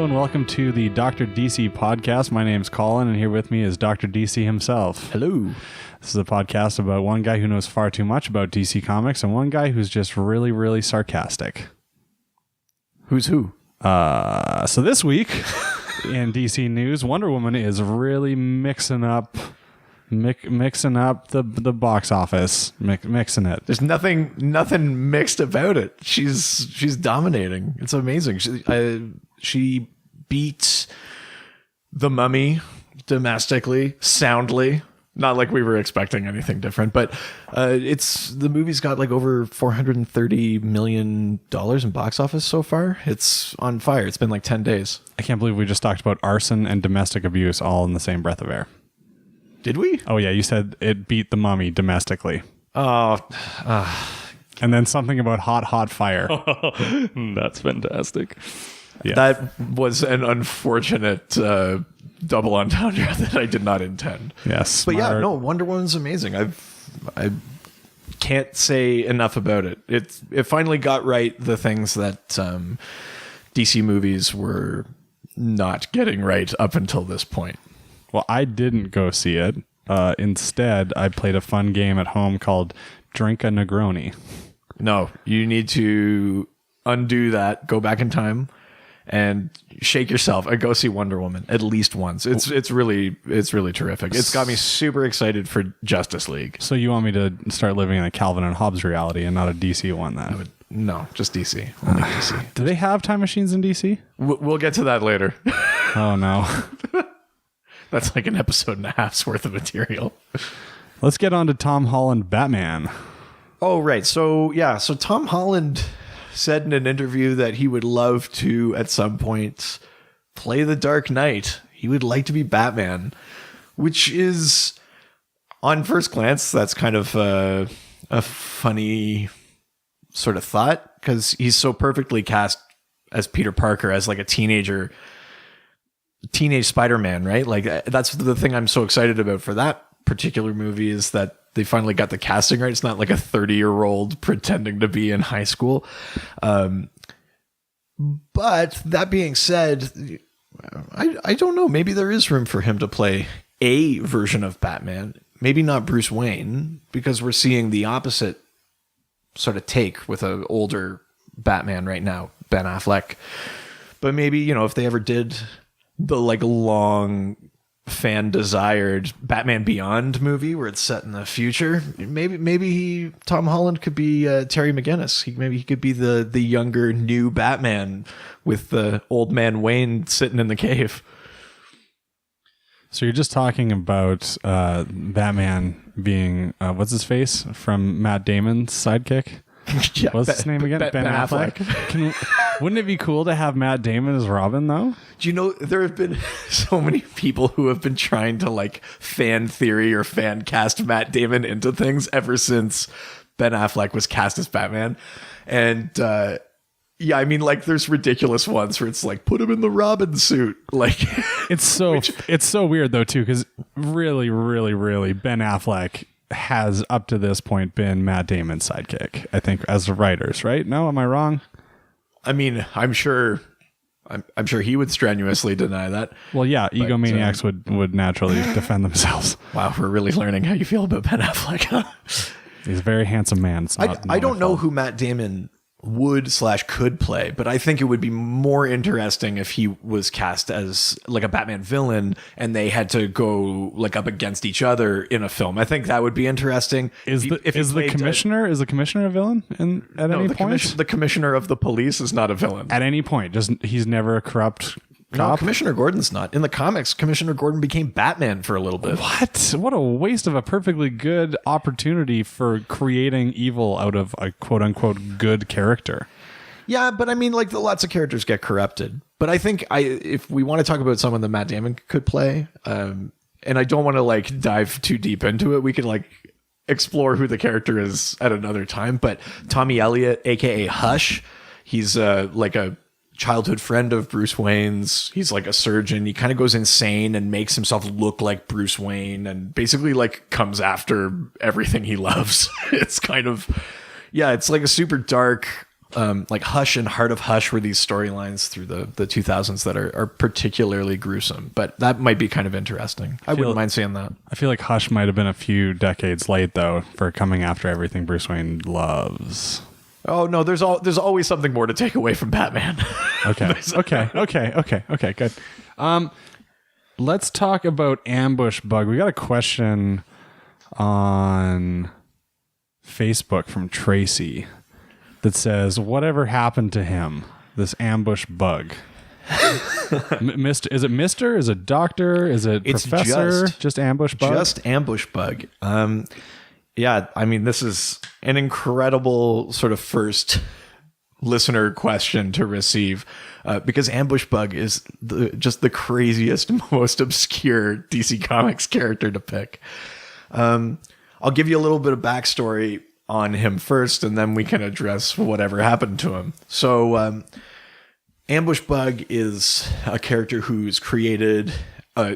and welcome to the Dr. DC podcast. My name's Colin, and here with me is Dr. DC himself. Hello. This is a podcast about one guy who knows far too much about DC Comics and one guy who's just really, really sarcastic. Who's who? So this week in DC news, Wonder Woman is really mixing up the box office, mixing it. There's nothing mixed about it. She's dominating. It's amazing. She beats The Mummy domestically, soundly. Not like we were expecting anything different, but the movie's got like over $430 million in box office so far. It's on fire. It's been like 10 days. I can't believe we just talked about arson and domestic abuse all in the same breath of air. Did we? Oh yeah, you said it beat The Mummy domestically. Oh, and then something about hot fire. That's fantastic. Yeah. That was an unfortunate double entendre that I did not intend. Yes, but yeah, no, Wonder Woman's amazing. I can't say enough about it. It finally got right the things that DC movies were not getting right up until this point. Well, I didn't go see it. Instead, I played a fun game at home called Drink a Negroni. No, you need to undo that, go back in time, and shake yourself and go see Wonder Woman at least once. It's really terrific. It's got me super excited for Justice League. So you want me to start living in a Calvin and Hobbes reality and not a DC one then? No, just DC. Only DC. Do they have time machines in DC? We'll get to that later. Oh no. That's like an episode and a half's worth of material. Let's get on to Tom Holland Batman. Oh, right. So Tom Holland said in an interview that he would love to, at some point, play the Dark Knight. He would like to be Batman, which is, on first glance, that's kind of a funny sort of thought, because he's so perfectly cast as Peter Parker, as like a teenage Spider-Man, right? Like, that's the thing I'm so excited about for that particular movie, is that they finally got the casting right. It's not like a 30-year-old pretending to be in high school. But that being said, I don't know. Maybe there is room for him to play a version of Batman. Maybe not Bruce Wayne, because we're seeing the opposite sort of take with an older Batman right now, Ben Affleck. But maybe, if they ever did the like long fan desired Batman Beyond movie where it's set in the future, maybe Tom Holland could be Terry McGinnis. He could be the younger new Batman with the old man Wayne sitting in the cave. So you're just talking about Batman being what's his face from Matt Damon's sidekick? Yeah, what's his name again? Ben Affleck. Wouldn't it be cool to have Matt Damon as Robin, though? Do you know there have been so many people who have been trying to like fan theory or fan cast Matt Damon into things ever since Ben Affleck was cast as Batman? And yeah, I mean, like, there's ridiculous ones where it's like, put him in the Robin suit. Like, it's so weird though too, because really, Ben Affleck has up to this point been Matt Damon's sidekick, I think, as the writers, right? No, am I wrong? I mean, I'm sure he would strenuously deny that. Well, yeah, egomaniacs would naturally defend themselves. Wow, we're really learning how you feel about Ben Affleck, huh? He's a very handsome man. I don't know who Matt Damon would/could play, but I think it would be more interesting if he was cast as like a Batman villain and they had to go like up against each other in a film. I think that would be interesting. Is the commissioner a villain at any point? The commissioner of the police is not a villain at any point. He's never a corrupt cop? No, Commissioner Gordon's not. In the comics, Commissioner Gordon became Batman for a little bit. What a waste of a perfectly good opportunity for creating evil out of a quote-unquote good character. Yeah, but I mean, like, lots of characters get corrupted. But I think if we want to talk about someone that Matt Damon could play, and I don't want to, like, dive too deep into it, we can, like, explore who the character is at another time. But Tommy Elliott, a.k.a. Hush, he's like a childhood friend of Bruce Wayne's. He's like a surgeon. He kind of goes insane and makes himself look like Bruce Wayne and basically like comes after everything he loves. It's kind of, yeah, it's like a super dark, Like Hush and Heart of Hush were these storylines through the 2000s that are particularly gruesome, but that might be kind of interesting. I wouldn't mind seeing that. I feel like Hush might have been a few decades late, though, for coming after everything Bruce Wayne loves. Oh no, there's always something more to take away from Batman. Okay, good. Let's talk about Ambush Bug. We got a question on Facebook from Tracy that says, whatever happened to him, this Ambush Bug? Is it Mister? Is it Doctor? Is it It's Professor? Just Ambush Bug? Just Ambush Bug. Yeah, I mean, this is an incredible sort of first listener question to receive because Ambush Bug is just the craziest, most obscure DC Comics character to pick. I'll give you a little bit of backstory on him first, and then we can address whatever happened to him. So, Ambush Bug is a character who's created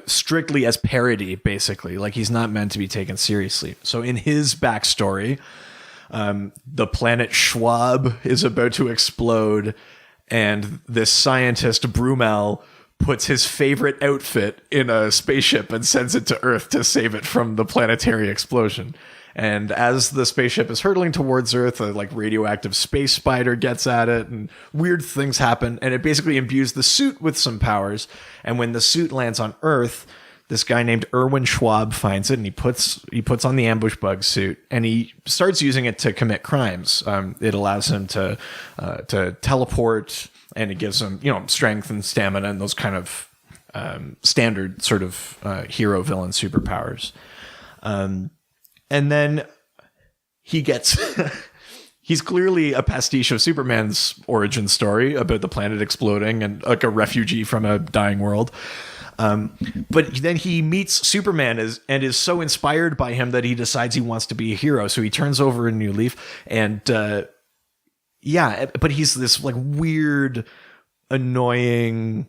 strictly as parody, basically. Like, he's not meant to be taken seriously. So in his backstory, the planet Schwab is about to explode, and this scientist, Mon-El, puts his favorite outfit in a spaceship and sends it to Earth to save it from the planetary explosion. And as the spaceship is hurtling towards Earth, a like radioactive space spider gets at it, and weird things happen. And it basically imbues the suit with some powers. And when the suit lands on Earth, this guy named Erwin Schwab finds it, and he puts on the Ambush Bug suit, and he starts using it to commit crimes. It allows him to teleport, and it gives him strength and stamina and those kind of standard sort of hero villain superpowers. And then he gets... he's clearly a pastiche of Superman's origin story about the planet exploding and like a refugee from a dying world. But then he meets Superman and is so inspired by him that he decides he wants to be a hero. So he turns over a new leaf, and but he's this like weird, annoying,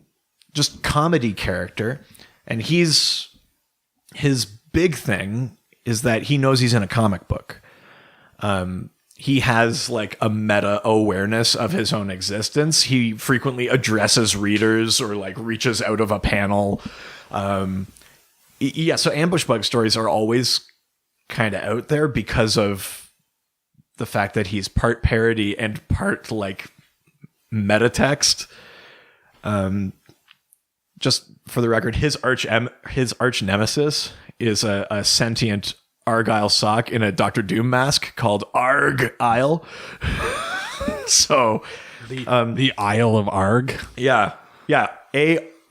just comedy character. And his big thing is that he knows he's in a comic book. He has like a meta awareness of his own existence. He frequently addresses readers or like reaches out of a panel. So Ambush Bug stories are always kind of out there because of the fact that he's part parody and part like meta text. Just for the record, his arch nemesis is a sentient Argyle sock in a Doctor Doom mask called Arg-Isle. So the Isle of Arg. Yeah.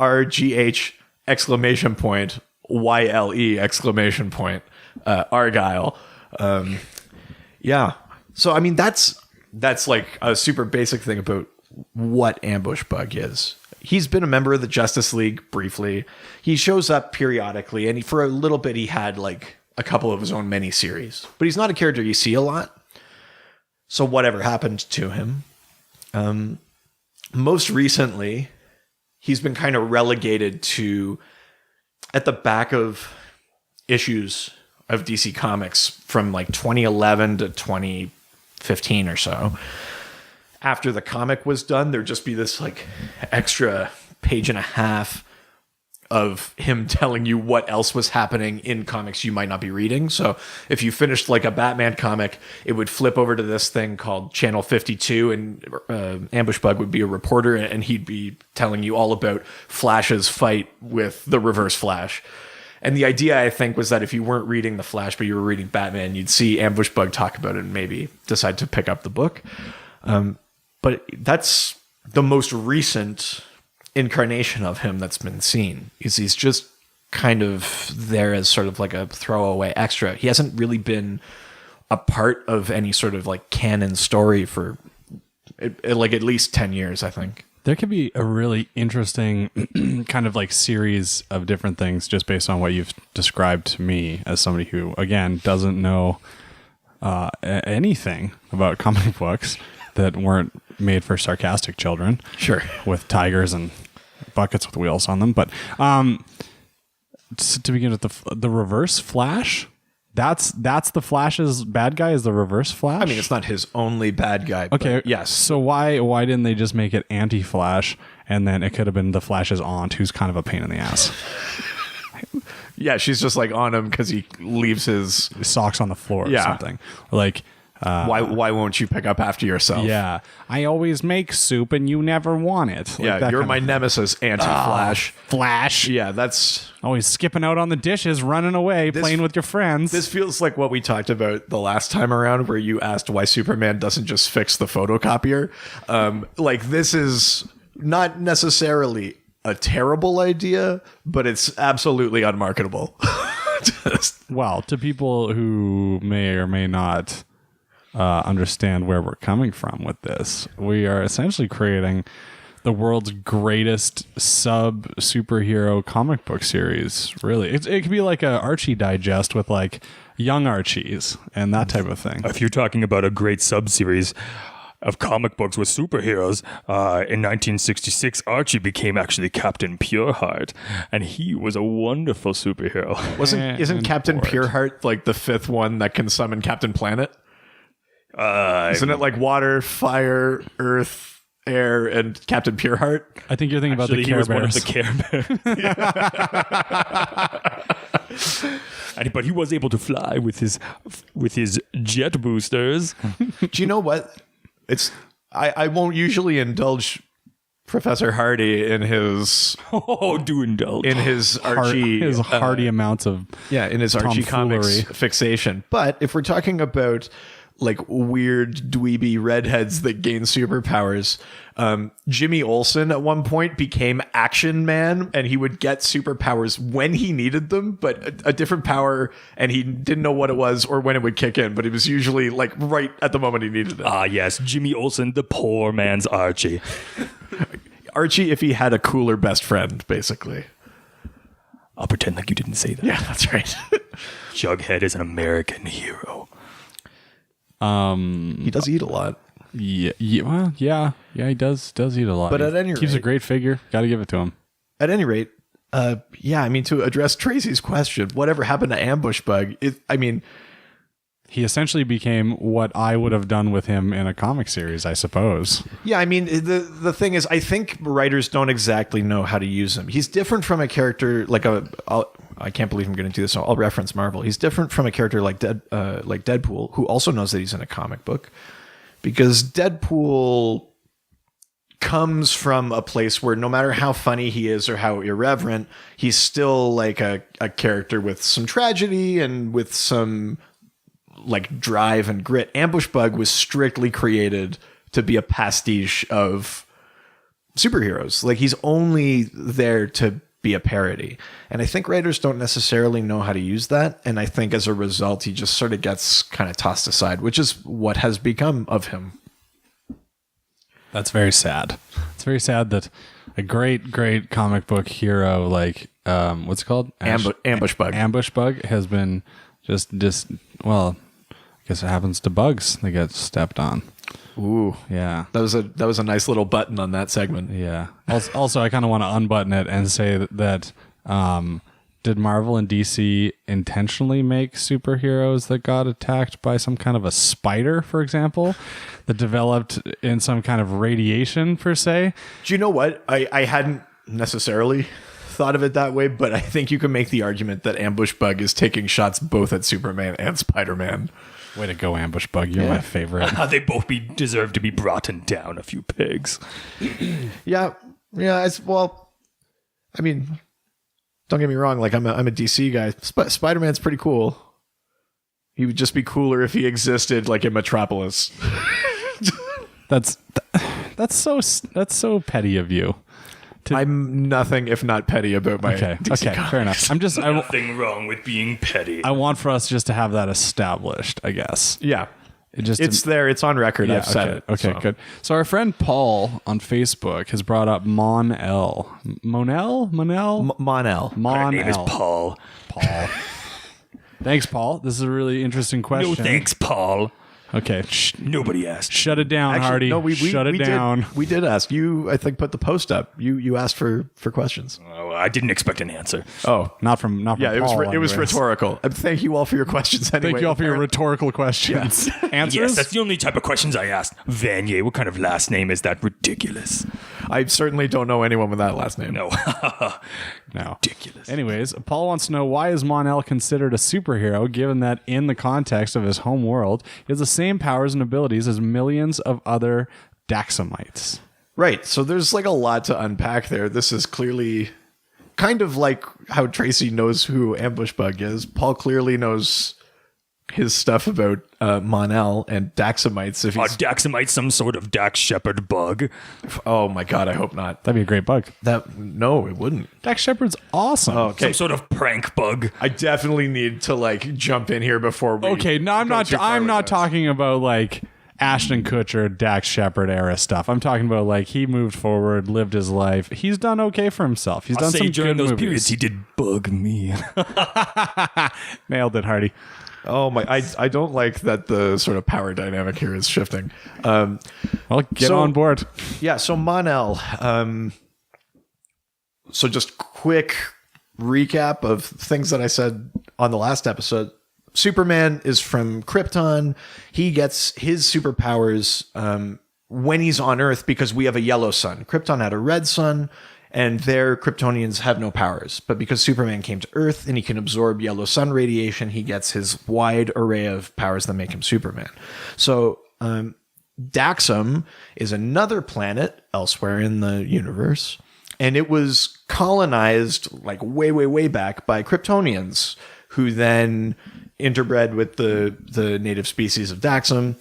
ARGH exclamation point YLE exclamation point Argyle. So I mean that's like a super basic thing about what Ambush Bug is. He's been a member of the Justice League briefly. He shows up periodically, and for a little bit he had like a couple of his own miniseries. But he's not a character you see a lot. So whatever happened to him? Most recently, he's been kind of relegated to at the back of issues of DC Comics from like 2011 to 2015 or so. After the comic was done, there'd just be this like extra page and a half of him telling you what else was happening in comics you might not be reading. So if you finished like a Batman comic, it would flip over to this thing called Channel 52, and Ambush Bug would be a reporter, and he'd be telling you all about Flash's fight with the Reverse Flash. And the idea, I think, was that if you weren't reading The Flash, but you were reading Batman, you'd see Ambush Bug talk about it and maybe decide to pick up the book. But that's the most recent incarnation of him that's been seen. He's just kind of there as sort of like a throwaway extra. He hasn't really been a part of any sort of like canon story for like at least 10 years, I think. There could be a really interesting kind of like series of different things just based on what you've described to me as somebody who, again, doesn't know anything about comic books that weren't made for sarcastic children. Sure. With tigers and buckets with wheels on them. But to begin with, the Reverse Flash, That's the Flash's bad guy, is the Reverse Flash? I mean, it's not his only bad guy. okay. But yes. So why didn't they just make it Anti-Flash, and then it could have been the Flash's aunt, who's kind of a pain in the ass? Yeah, she's just like on him because he leaves his Socks on the floor or Yeah. something. Like, why won't you pick up after yourself? yeah, I always make soup and you never want it. Like Yeah, that you're kind my of- nemesis, Anti-Flash. Flash. Yeah, that's Always skipping out on the dishes, running away, playing with your friends. this feels like what we talked about the last time around, where you asked why Superman doesn't just fix the photocopier. Like, this is not necessarily a terrible idea, but it's absolutely unmarketable. Well, to people who may or may not understand where we're coming from with this, we are essentially creating the world's greatest sub superhero comic book series. Really, it could be like a Archie digest with like young Archies and that type of thing. If you're talking about a great sub-series of comic books with superheroes, in 1966, Archie became actually Captain Pureheart, and he was a wonderful superhero. Isn't Captain Pureheart like the fifth one that can summon Captain Planet? Isn't it like water, fire, earth, air, and Captain Pureheart? I think you're thinking about the Actually, he Care was one of Bears. the Care Bears. But he was able to fly with his jet boosters. Do you know what? I won't usually indulge Professor Hardy in his Oh, do indulge. Archie his hearty amounts of in his Archie comics tomfoolery. fixation. But if we're talking about like weird dweeby redheads that gain superpowers, Jimmy Olsen at one point became Action Man, and he would get superpowers when he needed them, but a different power, and he didn't know what it was or when it would kick in, but it was usually like right at the moment he needed it. Ah, yes, Jimmy Olsen, the poor man's Archie. Archie, if he had a cooler best friend, basically. I'll pretend like you didn't say that. Yeah, that's right. Jughead is an American hero. He does eat a lot. Yeah, he does eat a lot. But at any keeps a rate- great figure. Got to give it to him. At any rate, I mean, to address Tracy's question, whatever happened to Ambush Bug? He essentially became what I would have done with him in a comic series, I suppose. Yeah, I mean, the thing is, I think writers don't exactly know how to use him. He's different from a character like I can't believe I'm going to do this. So I'll reference Marvel. He's different from a character like Deadpool, who also knows that he's in a comic book, because Deadpool comes from a place where no matter how funny he is or how irreverent, he's still like a character with some tragedy and with some like drive and grit. Ambush Bug was strictly created to be a pastiche of superheroes. Like, he's only there to be a parody. And I think writers don't necessarily know how to use that. And I think as a result, he just sort of gets kind of tossed aside, which is what has become of him. That's very sad. It's very sad that a great comic book hero like what's it called? Ambush Bug. Ambush Bug has been just well, I guess it happens to bugs. They get stepped on. Ooh. Yeah. That was a nice little button on that segment. Yeah. Also, I kind of want to unbutton it and say that did Marvel and DC intentionally make superheroes that got attacked by some kind of a spider, for example, that developed in some kind of radiation, per se? Do you know what? I hadn't necessarily thought of it that way, but I think you can make the argument that Ambush Bug is taking shots both at Superman and Spider-Man. Way to go, Ambush Bug. You're my favorite. They both deserve to be brought down, a few pigs. Yeah. Well, I mean, don't get me wrong. Like, I'm a DC guy. Spider-Man's pretty cool. He would just be cooler if he existed like in Metropolis. That's so petty of you. I'm nothing if not petty about my DC comics. Fair enough. Nothing wrong with being petty. I want for us just to have that established, I guess. Yeah. It's there. It's on record. I've said it. Okay, so. good. So our friend Paul on Facebook has brought up Mon-El. Mon-El? Mon-El. Her name is Mon-El. Paul. Thanks, Paul. This is a really interesting question. No thanks, Paul. Okay. Nobody asked. Shut it down, Hardy. no, Shut it down. We did ask you. I think put the post up. You asked for questions. Oh, I didn't expect an answer. Oh, Not from yeah. Paul, It was anyways. rhetorical. Thank you all for your questions. Anyway, Thank you all for your rhetorical questions. Answers? Yes, that's the only type of questions I asked. Vanier, what kind of last name is that? Ridiculous. I certainly don't know anyone with that last name. No. No. Ridiculous. Anyways, Paul wants to know, why is Mon-El considered a superhero, given that in the context of his home world, he has the same powers and abilities as millions of other Daxamites? Right. So there's like a lot to unpack there. This is clearly kind of like how Tracy knows who Ambush Bug is. Paul clearly knows his stuff about Mon-El and Daxamites. If Are he's, Daxamites some sort of Dax Shepherd bug? oh my God, I hope not. That'd be a great bug. No, it wouldn't. Dax Shepard's awesome. Okay. Some sort of prank bug? I definitely need to like jump in here before we. Okay, no, I'm go not. too far I'm with not this. talking about like Ashton Kutcher, Dax Shepard era stuff. I'm talking about like he moved forward, lived his life. He's done okay for himself. He's I'll done say some during good those movies. periods he did bug me. Nailed it, Hardy. Oh my! I don't like that the sort of power dynamic here is shifting. Well, get So- on board. Yeah, so Mon-El. So just quick recap of things that I said on the last episode. Superman is from Krypton. He gets his superpowers when he's on Earth because we have a yellow sun. Krypton had a red sun, and their Kryptonians have no powers. But because Superman came to Earth and he can absorb yellow sun radiation, he gets his wide array of powers that make him Superman. So Daxam is another planet elsewhere in the universe, and it was colonized like way, way, way back by Kryptonians, who then interbred with the native species of Daxam.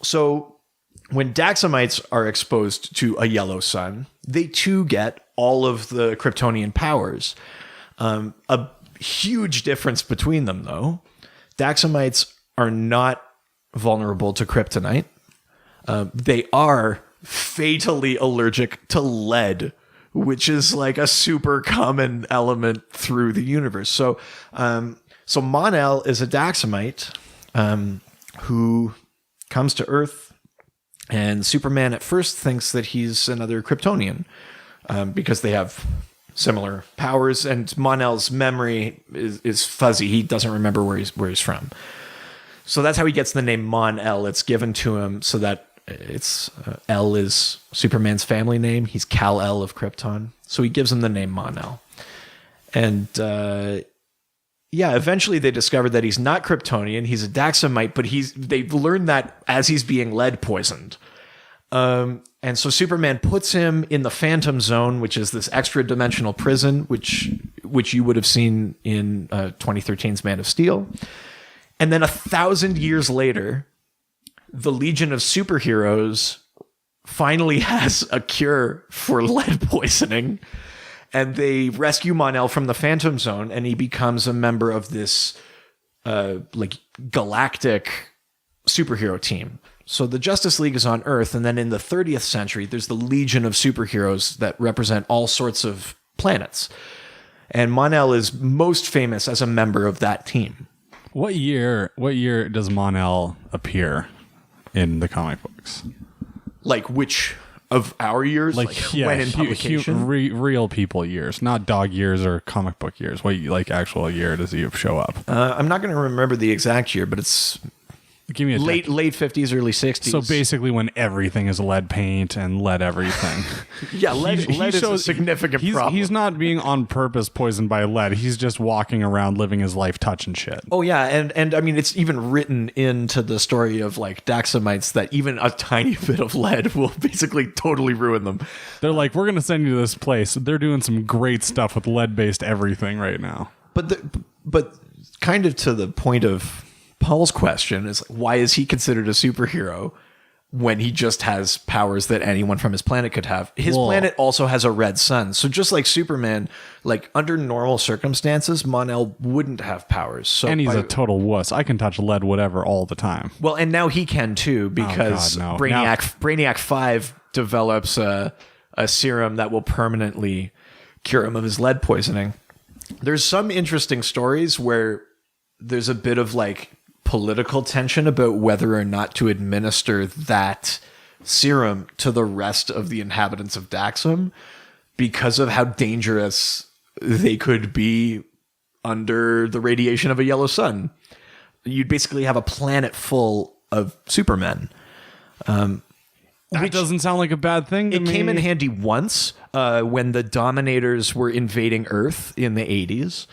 So when Daxamites are exposed to a yellow sun, they too get all of the Kryptonian powers. A huge difference between them, though. Daxamites are not vulnerable to kryptonite. They are fatally allergic to lead, which is like a super common element through the universe. So Mon-El is a Daxamite who comes to Earth, and Superman at first thinks that he's another Kryptonian because they have similar powers, and Mon-El's memory is fuzzy. He doesn't remember where he's from. So that's how he gets the name Mon-El. It's given to him so that it's El is Superman's family name. He's Kal-El of Krypton. So he gives him the name Mon-El. And eventually they discovered that he's not Kryptonian. He's a Daxamite, but they've learned that as he's being lead poisoned. And so Superman puts him in the Phantom Zone, which is this extra dimensional prison, which you would have seen in 2013's Man of Steel. And then 1,000 years later, the Legion of Superheroes finally has a cure for lead poisoning, and they rescue Mon-El from the Phantom Zone, and he becomes a member of this galactic superhero team. So the Justice League is on Earth, and then in the 30th century, there's the Legion of Superheroes that represent all sorts of planets. And Mon-El is most famous as a member of that team. What year does Mon-El appear in the comic books? Like which of our years? When in publication? Real people years, not dog years or comic book years. What actual year does he show up? I'm not going to remember the exact year, but it's Give me a late 50s, early 60s. So basically, when everything is lead paint and lead everything. Yeah, lead is a significant problem. He's not being on purpose poisoned by lead. He's just walking around living his life touching shit. Oh yeah, and I mean it's even written into the story of like Daxamites that even a tiny bit of lead will basically totally ruin them. They're like, we're going to send you to this place. They're doing some great stuff with lead-based everything right now. But kind of to the point of Paul's question is, why is he considered a superhero when he just has powers that anyone from his planet could have? His planet also has a red sun. So just like Superman, like under normal circumstances, Mon-El wouldn't have powers. So And he's a total wuss. I can touch lead whatever all the time. well, and now he can too, because God, no. Brainiac 5 develops a serum that will permanently cure him of his lead poisoning. There's some interesting stories where there's a bit of like political tension about whether or not to administer that serum to the rest of the inhabitants of Daxam because of how dangerous they could be under the radiation of a yellow sun. You'd basically have a planet full of supermen. It doesn't sound like a bad thing to me. It came in handy once when the Dominators were invading Earth in the 80s.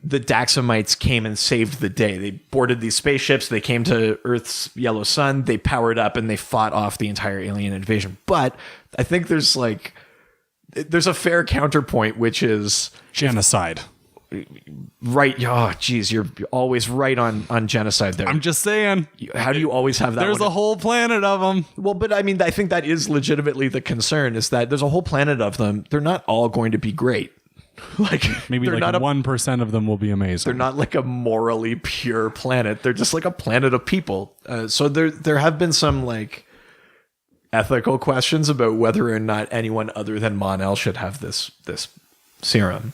The Daxamites came and saved the day. They boarded these spaceships. They came to Earth's yellow sun. They powered up and they fought off the entire alien invasion. But I think there's a fair counterpoint, which is genocide. Right. Oh, geez, you're always right on genocide there. I'm just saying. How do you always have that? There's a whole planet of them. Well, but I mean, I think that is legitimately the concern, is that there's a whole planet of them. They're not all going to be great. Like maybe like 1% of them will be amazing. They're not like a morally pure planet. They're just like a planet of people. So there have been some like ethical questions about whether or not anyone other than Mon-El should have this serum.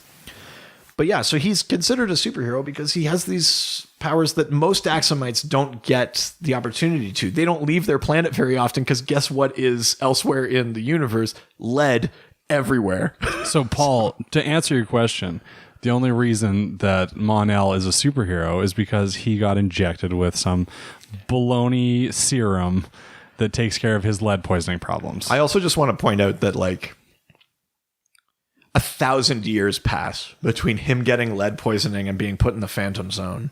But yeah, so he's considered a superhero because he has these powers that most Daxamites don't get the opportunity to. They don't leave their planet very often because guess what is elsewhere in the universe? Lead everywhere. So, Paul, to answer your question, the only reason that Mon-El is a superhero is because he got injected with some baloney serum that takes care of his lead poisoning problems. I also just want to point out that like 1,000 years pass between him getting lead poisoning and being put in the Phantom Zone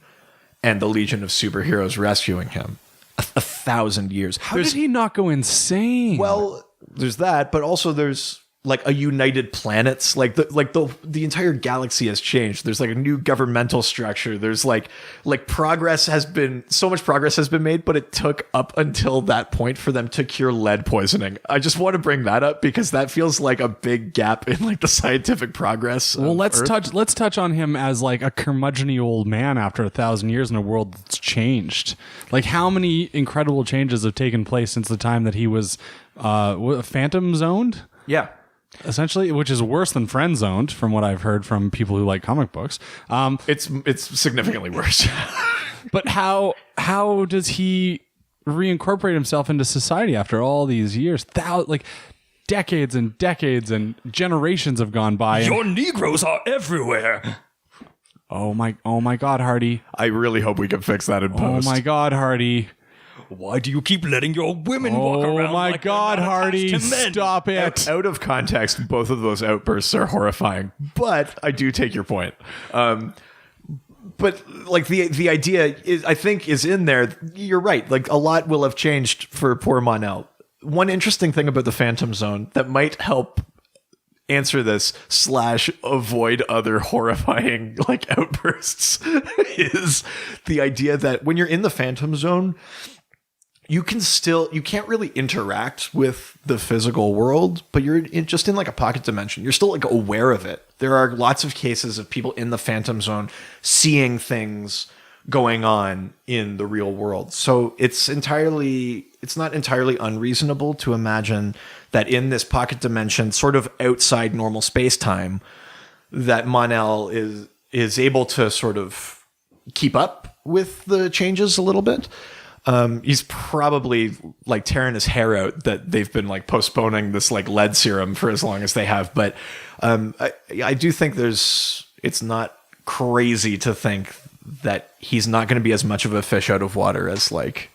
and the Legion of Superheroes rescuing him. 1,000 years. How did he not go insane? Well, there's that, but also there's like a united planets, like the entire galaxy has changed. There's like a new governmental structure. There's like so much progress has been made, but it took up until that point for them to cure lead poisoning. I just want to bring that up because that feels like a big gap in like the scientific progress. Well, let's touch on him as like a curmudgeony old man after 1,000 years in a world that's changed. Like how many incredible changes have taken place since the time that he was phantom zoned? Yeah. Essentially, which is worse than friend zoned, from what I've heard from people who like comic books. It's significantly worse. But how does he reincorporate himself into society after all these years? Like decades and decades and generations have gone by. Your Negroes are everywhere. Oh my God, Hardy! I really hope we can fix that in post. Oh my God, Hardy! Why do you keep letting your women walk around? Oh my like God, Hardy! to men? Stop it! Out of context, both of those outbursts are horrifying, but I do take your point. But like the idea is, I think, is in there. You're right. Like a lot will have changed for poor Mon-El. One interesting thing about the Phantom Zone that might help answer this / avoid other horrifying like outbursts is the idea that when you're in the Phantom Zone, you can't really interact with the physical world, but you're just in like a pocket dimension. You're still like aware of it. There are lots of cases of people in the Phantom Zone seeing things going on in the real world. So it's not entirely unreasonable to imagine that in this pocket dimension, sort of outside normal space-time, that Mon-El is able to sort of keep up with the changes a little bit. He's probably like tearing his hair out that they've been like postponing this like lead serum for as long as they have. But I do think it's not crazy to think that he's not going to be as much of a fish out of water as like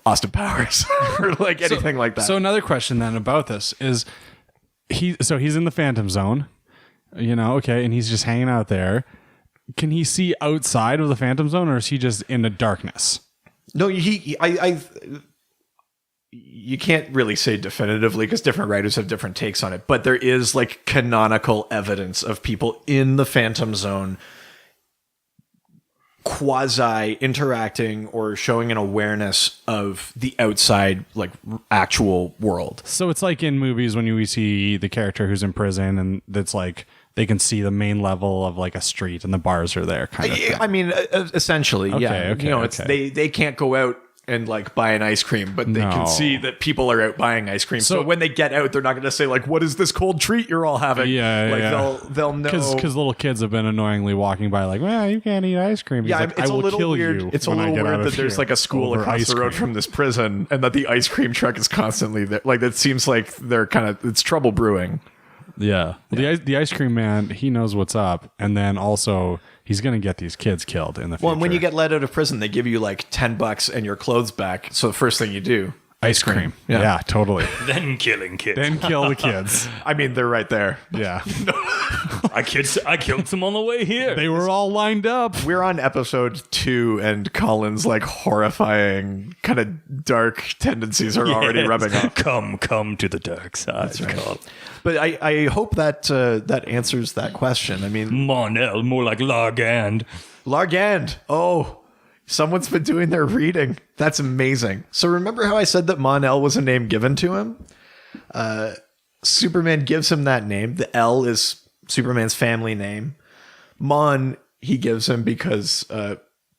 Austin Powers or like anything like that. So another question then about this is he's in the Phantom Zone, okay, and he's just hanging out there. Can he see outside of the Phantom Zone, or is he just in the darkness? No, you can't really say definitively because different writers have different takes on it, but there is like canonical evidence of people in the Phantom Zone quasi interacting or showing an awareness of the outside, like actual world. So it's like in movies when we see the character who's in prison and that's like they can see the main level of like a street and the bars are there kind of thing. I mean, essentially, yeah. Okay, They can't go out and like buy an ice cream, but they No. can see that people are out buying ice cream. So when they get out, they're not going to say like, "What is this cold treat you're all having?" Yeah, like yeah. they'll know Because little kids have been annoyingly walking by like, well, you can't eat ice cream. He's Yeah, like, it's I a will little kill weird. you It's a when I little get out weird of that there's here like a school over across ice the road cream. from this prison, and that the ice cream truck is constantly there. Like it seems like they're it's trouble brewing. Yeah. The ice cream man, he knows what's up. And then also, he's going to get these kids killed in the future. Well, and when you get let out of prison, they give you like $10 and your clothes back. So the first thing you do, ice cream. Yeah. Yeah, totally. Then killing kids. Then kill the kids. I mean, they're right there. Yeah. I killed some on the way here. They were all lined up. We're on episode 2, and Colin's like horrifying, kind of dark tendencies are already Yes. rubbing off. Come to the dark side. Carl. But I hope that that answers that question. I mean, Mon-El, more like Largand. Largand. Oh, someone's been doing their reading. That's amazing. So remember how I said that Mon-El was a name given to him? Superman gives him that name. The L is Superman's family name. Mon, he gives him because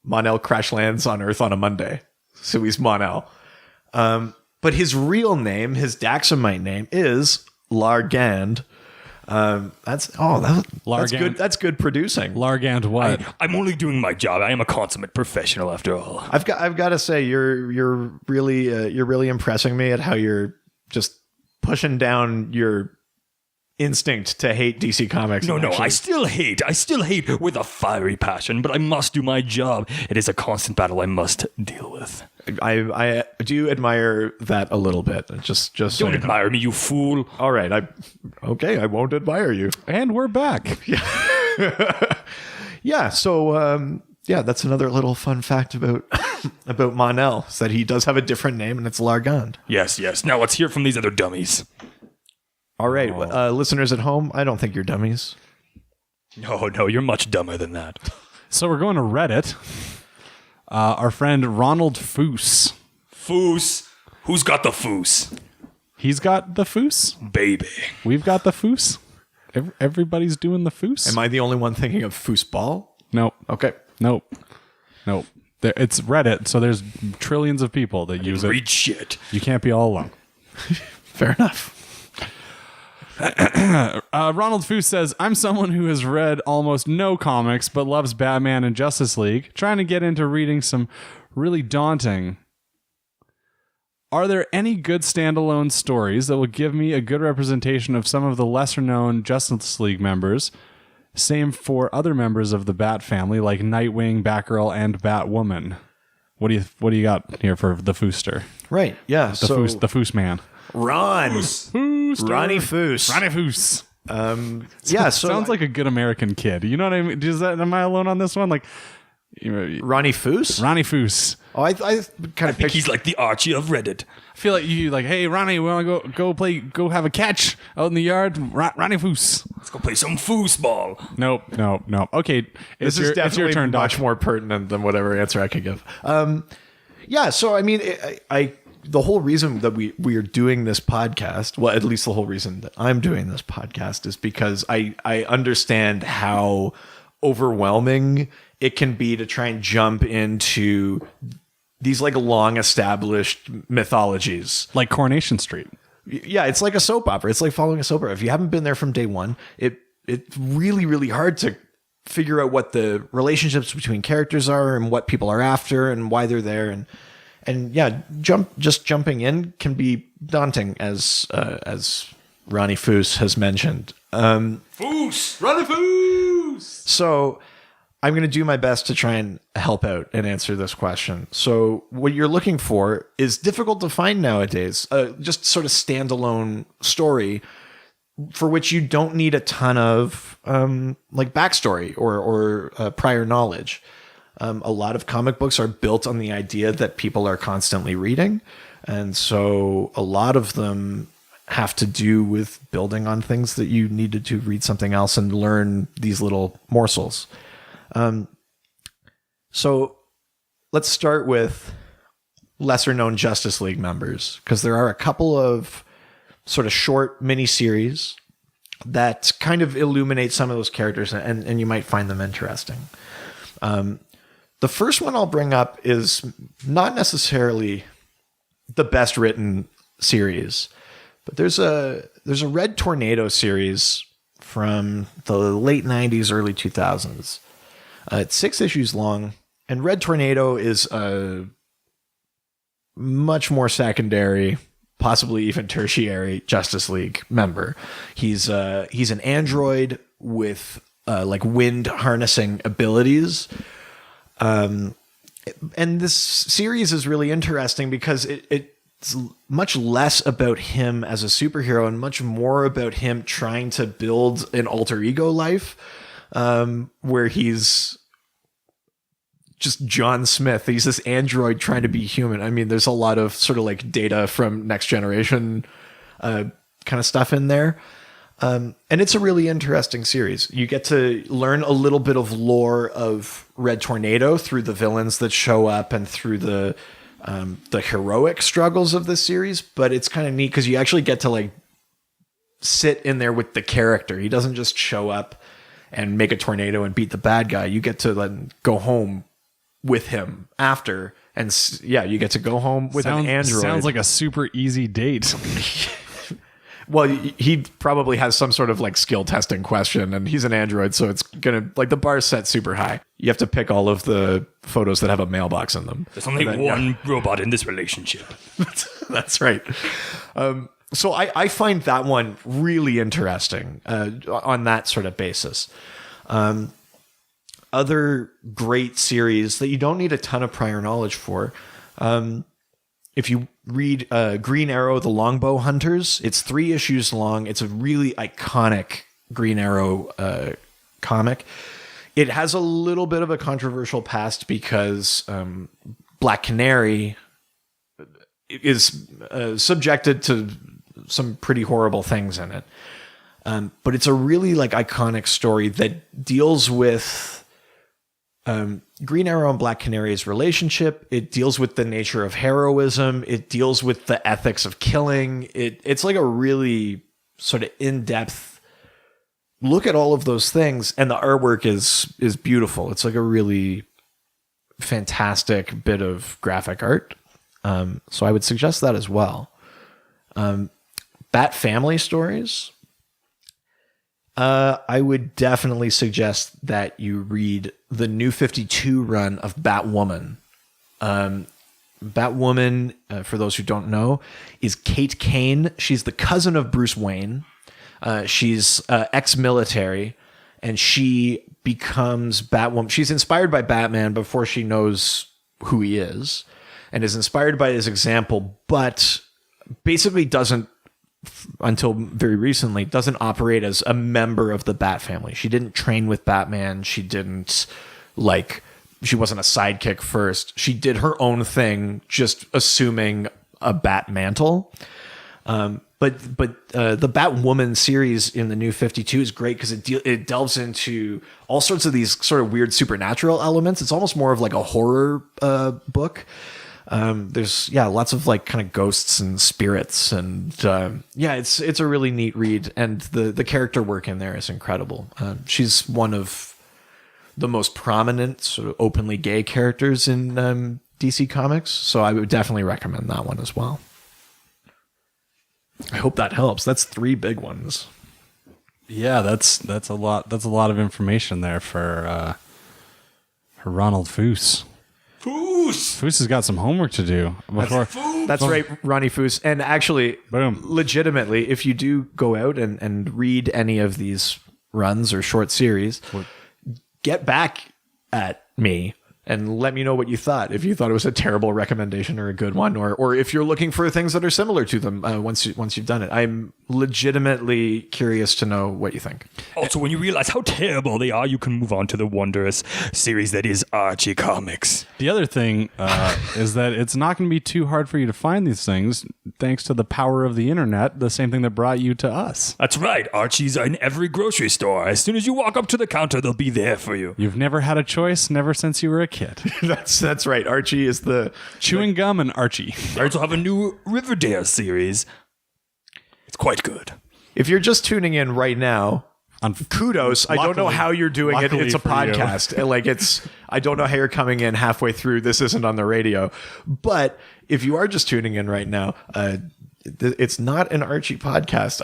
Mon-El crash lands on Earth on a Monday. So he's Mon-El. But his real name, his Daxamite name, is Largand. That's Largand. good. That's good producing. Largand what? I'm only doing my job. I am a consummate professional after all. I've got to say you're really impressing me at how you're just pushing down your instinct to hate DC Comics. No, and I still hate with a fiery passion, but I must do my job. It is a constant battle I must deal with. I do admire that a little bit. Just so Don't you know. admire me, you fool. All right, I won't admire you. And we're back. Yeah, so that's another little fun fact about about Mon-El, is that he does have a different name, and it's Largand. Yes. Now let's hear from these other dummies. All right, listeners at home, I don't think you're dummies. No, you're much dumber than that. So we're going to Reddit. Our friend Ronald Foos. Foos. Who's got the foos? He's got the Foos. Baby. We've got the Foos. Everybody's doing the Foos. Am I the only one thinking of foosball? Nope. Okay. Nope. It's Reddit, so there's trillions of people that use it. Read shit. You can't be all alone. Fair enough. Ronald Foos says, I'm someone who has read almost no comics but loves Batman and Justice League, trying to get into reading some really daunting. Are there any good standalone stories that will give me a good representation of some of the lesser known Justice League members? Same for other members of the Bat family like Nightwing, Batgirl, and Batwoman. What do you got here for the Fooster? Right. Yeah. The Foos man. Ronnie Foos. Ronnie Foos. Ronnie Foos. Yeah. So Sounds like a good American kid. You know what I mean? Am I alone on this one? Like, Ronnie Foos. Ronnie Foos. Oh, I kind of Think picture. he's like the Archie of Reddit. I feel like you like, hey Ronnie, we want to go have a catch out in the yard. Ronnie Foos. Let's go play some foosball. Nope. Okay, This is it's your definitely turn, Doc. much more pertinent than whatever answer I could give. Yeah. So I mean, the whole reason that we are doing this podcast, well, at least the whole reason that I'm doing this podcast, is because I understand how overwhelming it can be to try and jump into these like long established mythologies. Like Coronation Street. Yeah, it's like a soap opera. It's like following a soap opera. If you haven't been there from day one, it's really, really hard to figure out what the relationships between characters are and what people are after and why they're there. And yeah, jumping in can be daunting, as Ronnie Foos has mentioned. Foos! Ronnie Foos! So I'm going to do my best to try and help out and answer this question. So what you're looking for is difficult to find nowadays. Just sort of standalone story for which you don't need a ton of like backstory or prior knowledge. A lot of comic books are built on the idea that people are constantly reading. And so a lot of them have to do with building on things that you needed to read something else and learn these little morsels. So let's start with lesser known Justice League members, because there are a couple of sort of short mini series that kind of illuminate some of those characters, and you might find them interesting. The The first one I'll bring up is not necessarily the best written series, but there's a Red Tornado series from the late 90s, early 2000s. It's 6 issues long, and Red Tornado is a much more secondary, possibly even tertiary Justice League member. He's an android with like wind harnessing abilities. And this series is really interesting because it's much less about him as a superhero and much more about him trying to build an alter ego life, where he's just John Smith. He's this android trying to be human. I mean, there's a lot of sort of like Data from Next Generation kind of stuff in there. And it's a really interesting series. You get to learn a little bit of lore of Red Tornado through the villains that show up and through the heroic struggles of this series. But it's kind of neat because you actually get to like sit in there with the character. He doesn't just show up and make a tornado and beat the bad guy. You get to then go home with him after. And you get to go home with an android. Sounds like a super easy date. Well, he probably has some sort of like skill testing question, and he's an android, so it's gonna like the bar's set super high. You have to pick all of the photos that have a mailbox in them. There's only one robot in this relationship. That's right. So I find that one really interesting on that sort of basis. Other great series that you don't need a ton of prior knowledge for. If you read Green Arrow, The Longbow Hunters, it's 3 issues long. It's a really iconic Green Arrow comic. It has a little bit of a controversial past because Black Canary is subjected to some pretty horrible things in it. But it's a really like iconic story that deals with Green Arrow and Black Canary's relationship. It deals with the nature of heroism. It deals with the ethics of killing. It's like a really sort of in-depth look at all of those things. And the artwork is beautiful. It's like a really fantastic bit of graphic art. So I would suggest that as well. Bat Family Stories. I would definitely suggest that you read the New 52 run of Batwoman. Batwoman, for those who don't know, is Kate Kane. She's the cousin of Bruce Wayne. She's ex-military, and she becomes Batwoman. She's inspired by Batman before she knows who he is, and is inspired by his example, but basically doesn't, until very recently, doesn't operate as a member of the Bat family. She didn't train with Batman. She wasn't a sidekick first. She did her own thing, just assuming a Bat mantle. But the Batwoman series in the New 52 is great because it delves into all sorts of these sort of weird supernatural elements. It's almost more of like a horror book. There's lots of like kind of ghosts and spirits, and it's a really neat read, and the character work in there is incredible. She's one of the most prominent sort of openly gay characters in DC Comics, so I would definitely recommend that one as well. I hope that helps. That's 3 big ones. Yeah, that's a lot. That's a lot of information there for Ronald Foose. Foose has got some homework to do before. That's right, Ronnie Foose. And actually, Boom. Legitimately, if you do go out and read any of these runs or short series, get back at me and let me know what you thought. If you thought it was a terrible recommendation or a good one, or if you're looking for things that are similar to them once you've done it. I'm legitimately curious to know what you think. Also, when you realize how terrible they are, you can move on to the wondrous series that is Archie Comics. The other thing is that it's not going to be too hard for you to find these things thanks to the power of the internet, the same thing that brought you to us. That's right. Archie's in every grocery store. As soon as you walk up to the counter, they'll be there for you. You've never had a choice, never since you were a kid. That's right. Archie is the Chewing gum and Archie. I also have a new Riverdale series. It's quite good. If you're just tuning in right now Kudos. I don't know how you're doing it. luckily It's a for you. podcast. Like I don't know how you're coming in halfway through. This isn't on the radio. But if you are just tuning in right now, it's not an Archie podcast.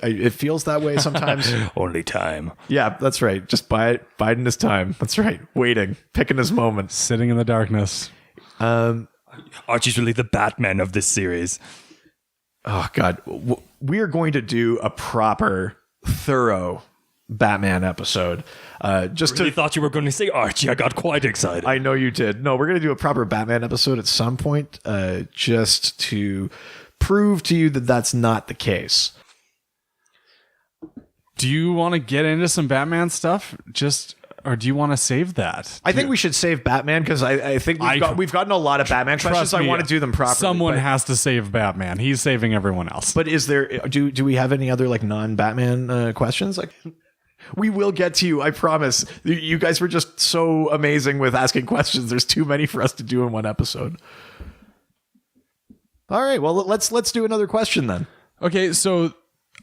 It feels that way sometimes. Only time. Yeah, that's right. Just biding his time. That's right. Waiting, picking his moment. Sitting in the darkness. Archie's really the Batman of this series. Oh God, we are going to do a proper, thorough Batman episode. Just Really to, thought you were going to say Archie. I got quite excited. I know you did. No, we're going to do a proper Batman episode at some point, just to prove to you that that's not the case. Do you want to get into some Batman stuff? Or do you want to save that? I think we should save Batman because I think we've gotten a lot of Batman questions. I want to do them properly. Someone has to save Batman. He's saving everyone else. But is there? Do we have any other like non-Batman questions? Like, we will get to you. I promise. You guys were just so amazing with asking questions. There's too many for us to do in one episode. All right. Well, let's do another question then. Okay, so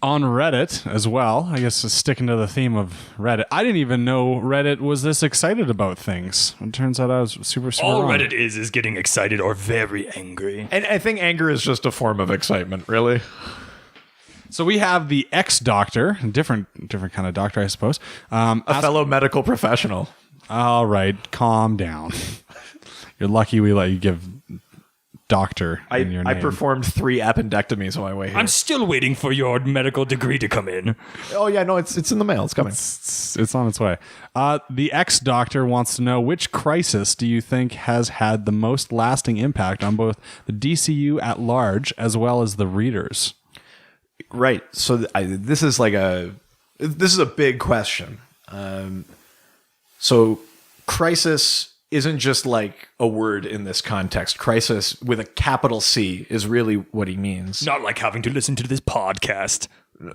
on Reddit as well, I guess sticking to the theme of Reddit, I didn't even know Reddit was this excited about things. It turns out I was super All wrong. Reddit is getting excited or very angry. And I think anger is just a form of excitement, really. So we have the ex-doctor, different kind of doctor, I suppose. A fellow medical professional. All right, calm down. You're lucky we let you give doctor in your name. I performed 3 appendectomies on my way here. I'm still waiting for your medical degree to come in. Oh yeah, no, it's in the mail. It's coming. It's on its way. The ex-doctor wants to know, which crisis do you think has had the most lasting impact on both the DCU at large as well as the readers? Right. So this is a big question. So crisis isn't just like a word in this context. Crisis with a capital C is really what he means. Not like having to listen to this podcast.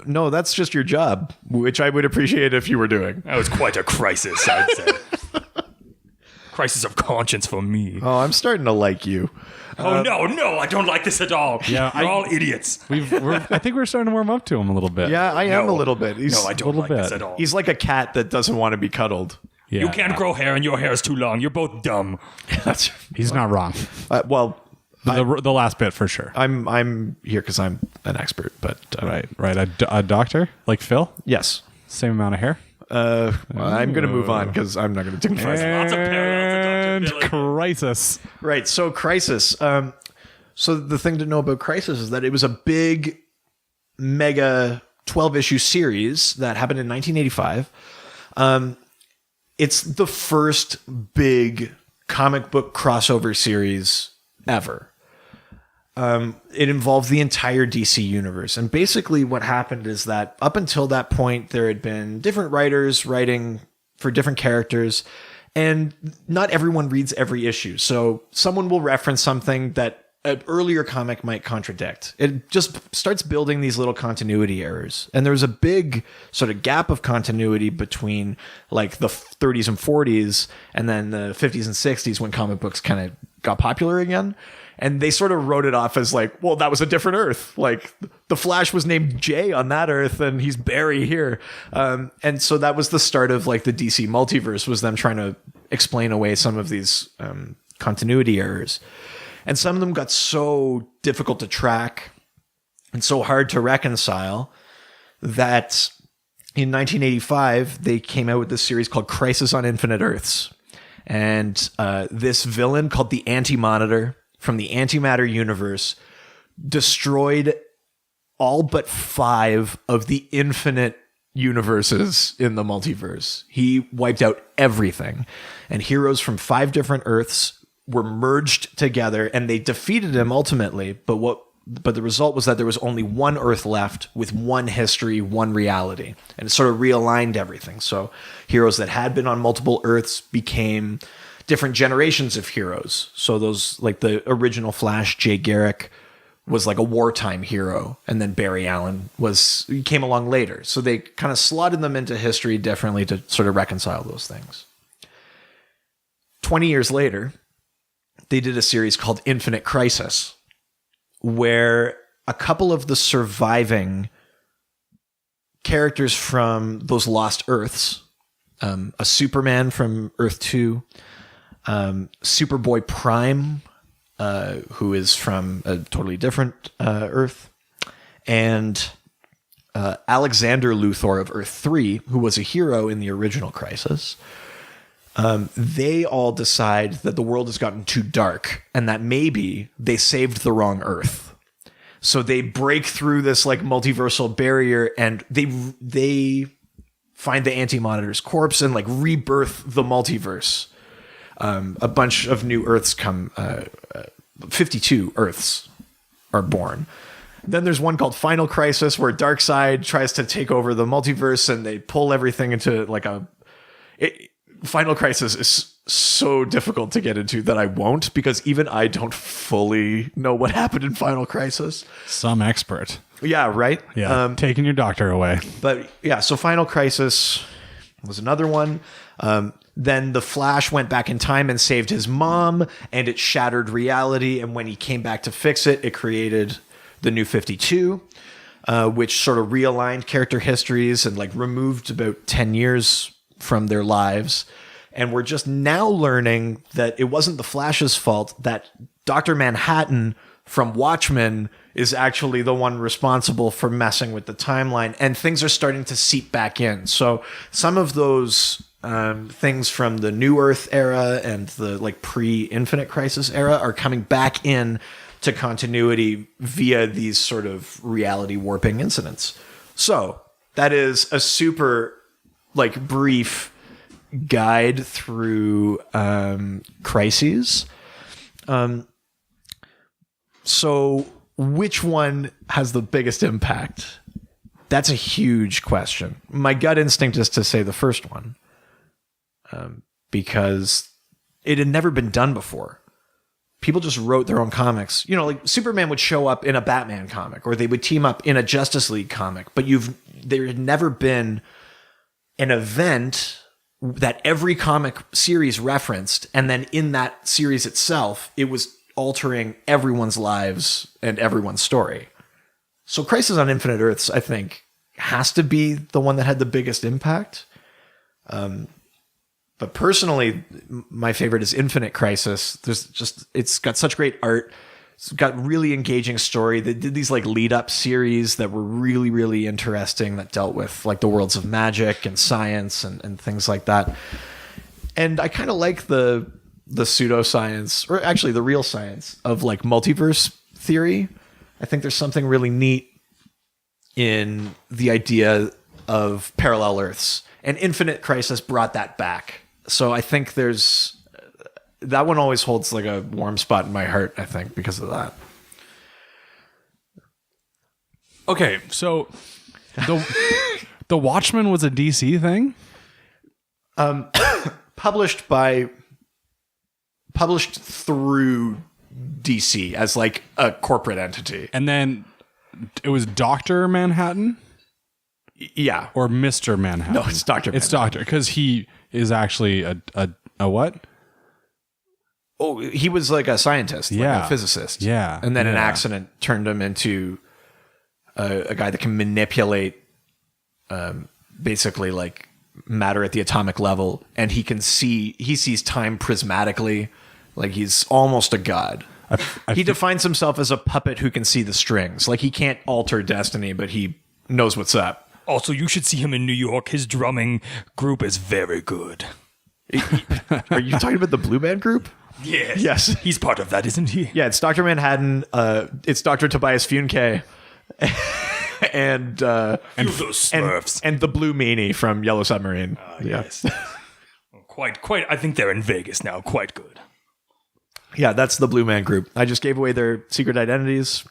No, that's just your job, which I would appreciate if you were doing. That was quite a crisis, I'd say. Crisis of conscience for me. Oh, I'm starting to like you. Oh, no, I don't like this at all. Yeah, You're all idiots. I think we're starting to warm up to him a little bit. Yeah, I am No. a little bit. No, I don't little like this bit. at all. He's like a cat that doesn't want to be cuddled. Yeah. You can't grow hair and your hair is too long. You're both dumb. That's He's not wrong. well, The last bit for sure. I'm here because I'm an expert, but Right. A doctor like Phil, yes. Same amount of hair. Well, I'm going to move on because I'm not going to do my Lots of parallels to Dr. And Billy. crisis. Right. So Crisis. So the thing to know about Crisis is that it was a big, mega 12-issue series that happened in 1985. It's the first big comic book crossover series ever. It involved the entire DC universe. And basically what happened is that up until that point, there had been different writers writing for different characters, and not everyone reads every issue. So someone will reference something that an earlier comic might contradict. It just starts building these little continuity errors. And there's a big sort of gap of continuity between like the 30s and 40s and then the 50s and 60s when comic books kind of got popular again. And they sort of wrote it off as like, well, that was a different Earth. Like the Flash was named Jay on that Earth and he's Barry here. And so that was the start of like the DC multiverse, was them trying to explain away some of these continuity errors. And some of them got so difficult to track and so hard to reconcile that in 1985, they came out with this series called Crisis on Infinite Earths. And this villain called the Anti-Monitor from the antimatter universe destroyed all but 5 of the infinite universes in the multiverse. He wiped out everything. And heroes from 5 different Earths were merged together, and they defeated him ultimately. But the result was that there was only one Earth left with one history, one reality, and it sort of realigned everything. So heroes that had been on multiple Earths became different generations of heroes. So those, like the original Flash, Jay Garrick, was like a wartime hero, and then Barry Allen came along later. So they kind of slotted them into history differently to sort of reconcile those things. 20 years later, they did a series called Infinite Crisis, where a couple of the surviving characters from those lost Earths. A Superman from Earth 2, Superboy Prime, who is from a totally different Earth, and Alexander Luthor of Earth 3, who was a hero in the original Crisis. They all decide that the world has gotten too dark and that maybe they saved the wrong Earth. So they break through this like multiversal barrier and they find the Anti-Monitor's corpse and like rebirth the multiverse. A bunch of new Earths come, 52 Earths are born. Then there's one called Final Crisis where Darkseid tries to take over the multiverse and they pull everything into like Final Crisis is so difficult to get into that I won't, because even I don't fully know what happened in Final Crisis. Some expert. Yeah, right? Yeah, taking your doctor away. But yeah, so Final Crisis was another one. Then the Flash went back in time and saved his mom, and it shattered reality. And when he came back to fix it, it created the New 52, which sort of realigned character histories and like removed about 10 years from their lives. And we're just now learning that it wasn't the Flash's fault, that Dr. Manhattan from Watchmen is actually the one responsible for messing with the timeline, and things are starting to seep back in. So some of those things from the New Earth era and the like pre-Infinite Crisis era are coming back in to continuity via these sort of reality warping incidents. So that is a super like brief guide through crises. So which one has the biggest impact? That's a huge question. My gut instinct is to say the first one, because it had never been done before. People just wrote their own comics. You know, like Superman would show up in a Batman comic, or they would team up in a Justice League comic, but there had never been an event that every comic series referenced, and then in that series itself, it was altering everyone's lives and everyone's story. So Crisis on Infinite Earths, I think, has to be the one that had the biggest impact. But personally, my favorite is Infinite Crisis. It's got such great art. It's got really engaging story. They did these like lead up series that were really, really interesting, that dealt with like the worlds of magic and science and things like that. And I kind of like the pseudoscience, or actually the real science of like multiverse theory. I think there's something really neat in the idea of parallel Earths, and Infinite Crisis brought that back. So I think that one always holds like a warm spot in my heart, I think, because of that. Okay, so the Watchmen was a DC thing? Published through DC as like a corporate entity. And then it was Dr. Manhattan? Yeah. Or Mr. Manhattan? No, it's Dr. It's Dr. Because he is actually a what? Oh, he was like a scientist, like a physicist. Yeah. And then an accident turned him into a guy that can manipulate basically like matter at the atomic level. And he sees time prismatically. Like he's almost a god. He defines himself as a puppet who can see the strings. Like he can't alter destiny, but he knows what's up. Also, you should see him in New York. His drumming group is very good. Are you talking about the Blue Man Group? Yes. Yes. He's part of that, isn't he? Yeah, it's Dr. Manhattan. It's Dr. Tobias Funke. and those Smurfs. And the Blue Meanie from Yellow Submarine. Yes. Quite. I think they're in Vegas now. Quite good. Yeah, that's the Blue Man Group. I just gave away their secret identities,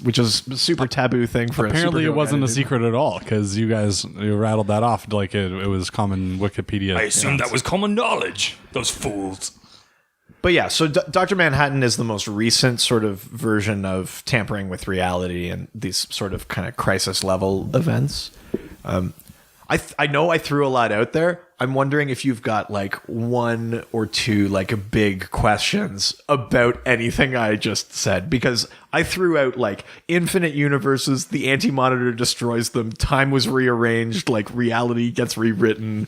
which is a super taboo thing for Apparently a it wasn't a secret at all, because you rattled that off like it was common Wikipedia. I assume that was common knowledge. Those fools. But yeah, so Dr. Manhattan is the most recent sort of version of tampering with reality and these sort of kind of crisis level events. I know I threw a lot out there. I'm wondering if you've got like one or two like big questions about anything I just said, because I threw out like infinite universes, the Anti-Monitor destroys them, time was rearranged, like reality gets rewritten.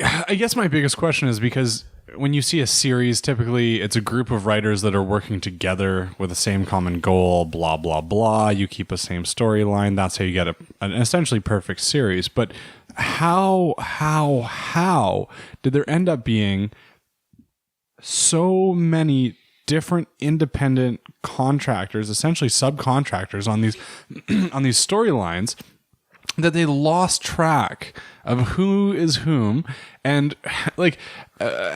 I guess my biggest question is because when you see a series, typically it's a group of writers that are working together with the same common goal, blah, blah, blah. You keep a same storyline. That's how you get an essentially perfect series. But how did there end up being so many different independent contractors, essentially subcontractors on these on these storylines, that they lost track of who is whom and like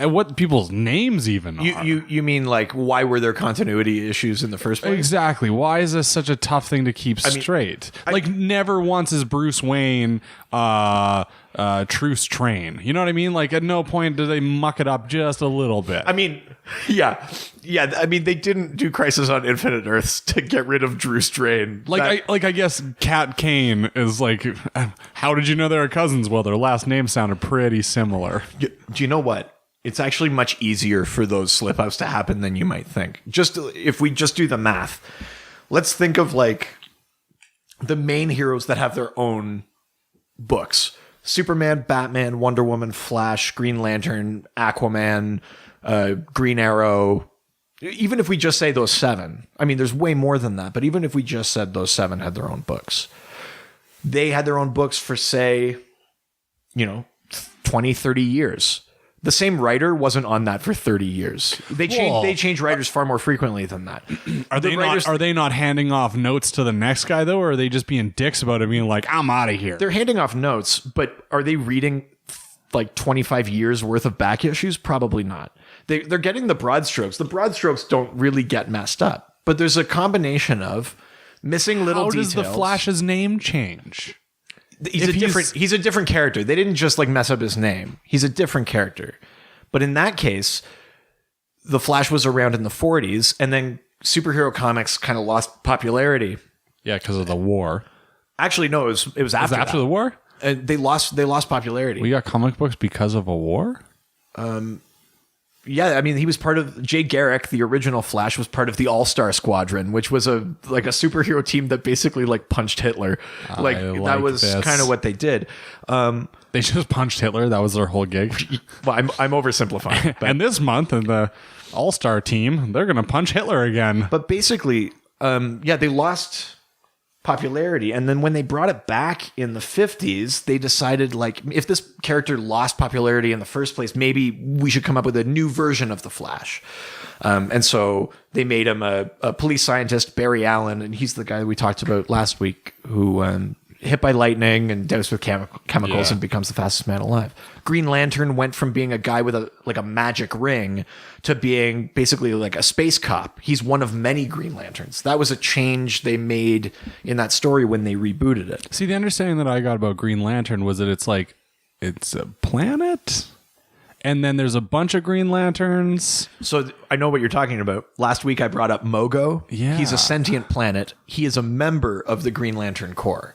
what people's names even are? You mean like why were there continuity issues in the first place? Exactly. Why is this such a tough thing to keep straight? Like never once is Bruce Wayne Truce Train. You know what I mean? Like at no point do they muck it up just a little bit. I mean, yeah. I mean, they didn't do Crisis on Infinite Earths to get rid of Drew Strain. I guess Cat Kane is like, how did you know they were cousins? Well, their last name sounded pretty similar. Do you know what? It's actually much easier for those slip-ups to happen than you might think. Just if we just do the math, let's think of like the main heroes that have their own books. Superman, Batman, Wonder Woman, Flash, Green Lantern, Aquaman, Green Arrow. Even if we just say those 7, I mean, there's way more than that, but even if we just said those 7 had their own books, they had their own books for, say, 20, 30 years. The same writer wasn't on that for 30 years. They change writers far more frequently than that. Are they not handing off notes to the next guy though, or are they just being dicks about it, being like, I'm out of here? They're handing off notes, but are they reading like 25 years worth of back issues? Probably not. They're getting the broad strokes. The broad strokes don't really get messed up, but there's a combination of missing little details. How does the Flash's name change? He's a different character. They didn't just like mess up his name. He's a different character. But in that case, the Flash was around in the 40s, and then superhero comics kind of lost popularity. Yeah, because of the war. Actually, no, it was after the war. They lost popularity. We got comic books because of a war. Yeah, I mean, he was part of Jay Garrick, the original Flash, was part of the All-Star Squadron, which was a superhero team that basically like punched Hitler. That was kind of what they did. They just punched Hitler. That was their whole gig. Well, I'm oversimplifying. And this month in the All-Star team, they're going to punch Hitler again. But basically, they lost popularity, and then when they brought it back in the 50s, they decided like if this character lost popularity in the first place, maybe we should come up with a new version of the Flash. And so they made him a police scientist, Barry Allen, and he's the guy we talked about last week who hit by lightning and doused with chemicals and becomes the fastest man alive. Green Lantern went from being a guy with a magic ring to being basically like a space cop. He's one of many Green Lanterns. That was a change they made in that story when they rebooted it. See, the understanding that I got about Green Lantern was that it's a planet, and then there's a bunch of Green Lanterns. So I know what you're talking about. Last week I brought up Mogo. Yeah. He's a sentient planet. He is a member of the Green Lantern Corps.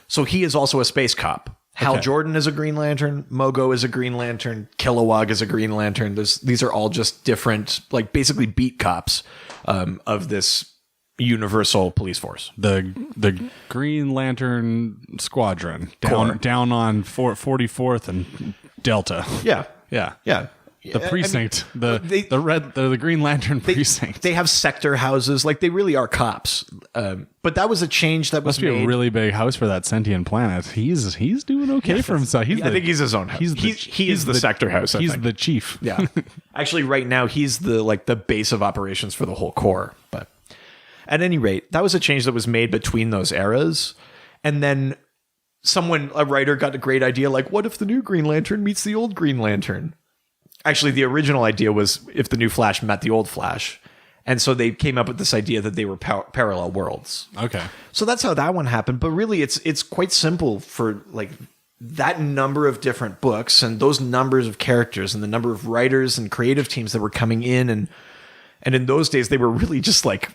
So he is also a space cop. Hal Jordan is a Green Lantern. Mogo is a Green Lantern. Kilowog is a Green Lantern. These are all just different, like basically beat cops of this universal police force. The Green Lantern Squadron down on 44th and Delta. Yeah. The precinct, the Green Lantern precinct. They have sector houses, like they really are cops. But that was a change that must was be made. A really big house for that sentient planet. He's doing okay for himself. I think he's his own house. He's the sector house. He's the chief. Yeah. Actually, right now he's the base of operations for the whole Corps. But at any rate, that was a change that was made between those eras, and then a writer got a great idea. Like, what if the new Green Lantern meets the old Green Lantern? Actually, the original idea was if the new Flash met the old Flash. And so they came up with this idea that they were parallel worlds. Okay. So that's how that one happened. But really, it's quite simple for like that number of different books and those numbers of characters and the number of writers and creative teams that were coming in. And in those days, they were really just like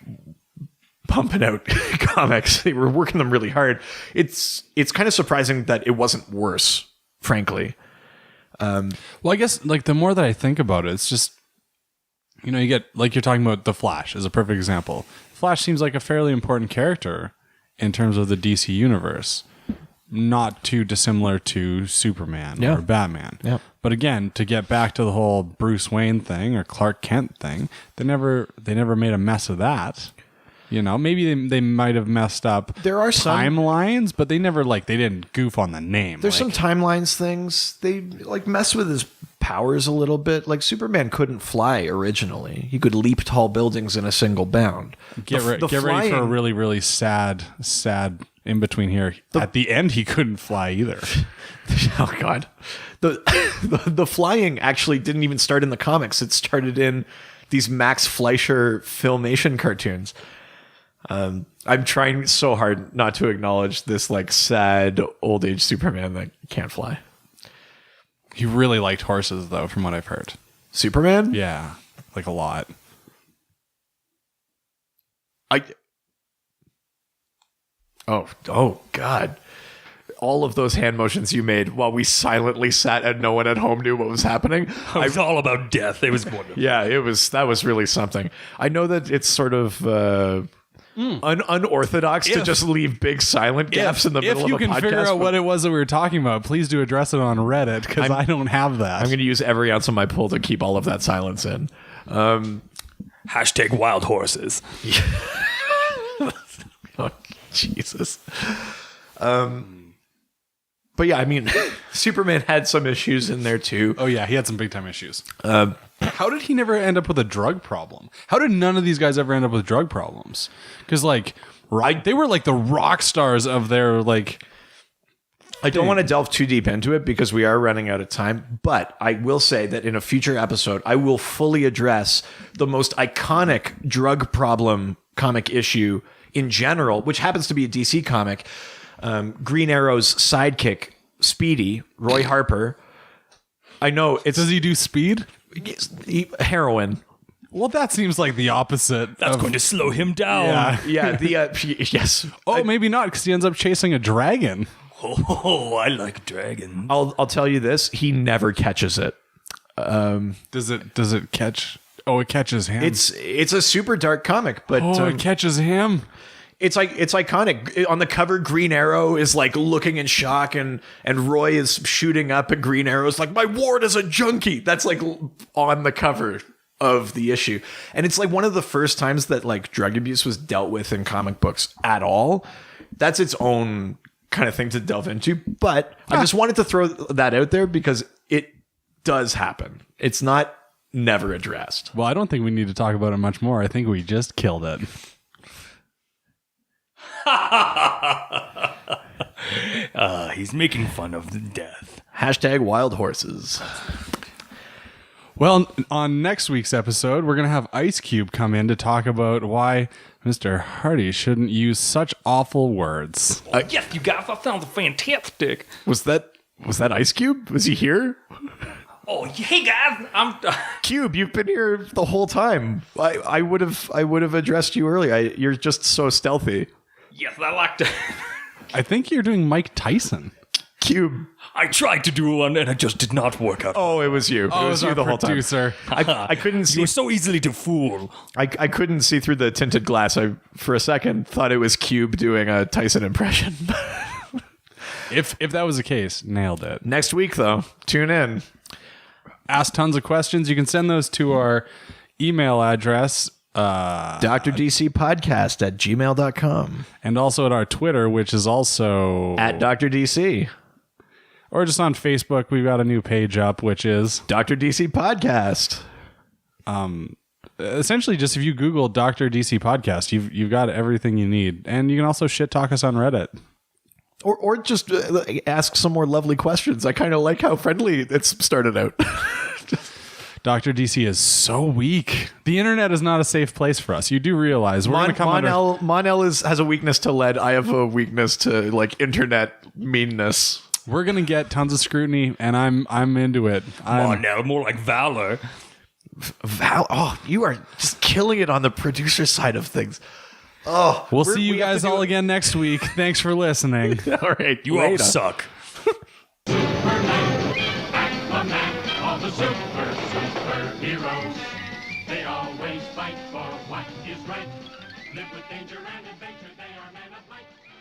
pumping out comics. They were working them really hard. It's kind of surprising that it wasn't worse frankly. Well, I guess like the more that I think about it, it's just, you know, you get like you're talking about the Flash as a perfect example. Flash seems like a fairly important character in terms of the DC universe, not too dissimilar to Superman or Batman. Yeah. But again, to get back to the whole Bruce Wayne thing or Clark Kent thing, they never made a mess of that. You know, maybe they might have messed up There are some timelines, but they never they didn't goof on the name. There's some timelines things. They like mess with his powers a little bit. Like Superman couldn't fly originally. He could leap tall buildings in a single bound. Get ready for a really, really sad in between here. At the end, he couldn't fly either. Oh God, the flying actually didn't even start in the comics. It started in these Max Fleischer Filmation cartoons. I'm trying so hard not to acknowledge this like sad old age Superman that can't fly. He really liked horses, though, from what I've heard. Superman? Yeah, like a lot. Oh God. All of those hand motions you made while we silently sat and no one at home knew what was happening. It was all about death. It was wonderful. Yeah, that was really something. I know that it's sort of unorthodox to just leave big silent gaps in the middle of a podcast. If you can figure out what it was that we were talking about, please do address it on Reddit, because I don't have that. I'm going to use every ounce of my pull to keep all of that silence in. Hashtag wild horses. Oh, Jesus. But yeah, I mean, Superman had some issues in there too. Oh yeah, he had some big time issues. How did he never end up with a drug problem? How did none of these guys ever end up with drug problems? Because they were like the rock stars of their like. I don't want to delve too deep into it because we are running out of time, but I will say that in a future episode, I will fully address the most iconic drug problem comic issue in general, which happens to be a DC comic. Green Arrow's sidekick, Speedy, Roy Harper. I know it's... Does he do speed? Heroin. Well, that seems like the opposite. That's going to slow him down. Yeah. Yes. Oh, maybe not, because he ends up chasing a dragon. Oh, I like dragons. I'll tell you this: he never catches it. Does it catch? Oh, it catches him. It's a super dark comic, but it catches him. It's iconic. On the cover, Green Arrow is like looking in shock, and Roy is shooting up, and Green Arrow's like, "My ward is a junkie." That's like on the cover of the issue, and it's like one of the first times that like drug abuse was dealt with in comic books at all. That's its own kind of thing to delve into, but I just wanted to throw that out there because it does happen. It's not never addressed. Well, I don't think we need to talk about it much more. I think we just killed it. He's making fun of the death. Hashtag wild horses. Well, on next week's episode, we're going to have Ice Cube come in to talk about why Mr. Hardy shouldn't use such awful words. Yes, you guys, that sounds fantastic. Was that Ice Cube? Was he here? Oh, hey guys, I'm Cube. You've been here the whole time. I would have addressed you earlier. You're just so stealthy. Yes, I like to. I think you're doing Mike Tyson. Cube. I tried to do one and it just did not work out. Oh, it was you. Oh, it was you our the whole time. producer. I couldn't see. You were so easily to fool. I couldn't see through the tinted glass. I, for a second, thought it was Cube doing a Tyson impression. If that was the case, nailed it. Next week, though, tune in. Ask tons of questions. You can send those to our email address. DrDCpodcast@gmail.com. And also at our Twitter, which is also... At Dr. DC. Or just on Facebook, we've got a new page up, which is... Dr. DC Podcast. Essentially, just if you Google Dr. DC Podcast, you've got everything you need. And you can also shit talk us on Reddit. Or just ask some more lovely questions. I kind of like how friendly it's started out. Dr. DC is so weak. The internet is not a safe place for us. You do realize we're going to come under... Mon-El has a weakness to lead. I have a weakness to like internet meanness. We're going to get tons of scrutiny, and I'm into it. Mon-El, more like Valor. Oh, you are just killing it on the producer side of things. Oh, we'll see you guys all again next week. Thanks for listening. All right, you all suck. Superheroes. They always fight for what is right. Live with danger and adventure. They are men of might.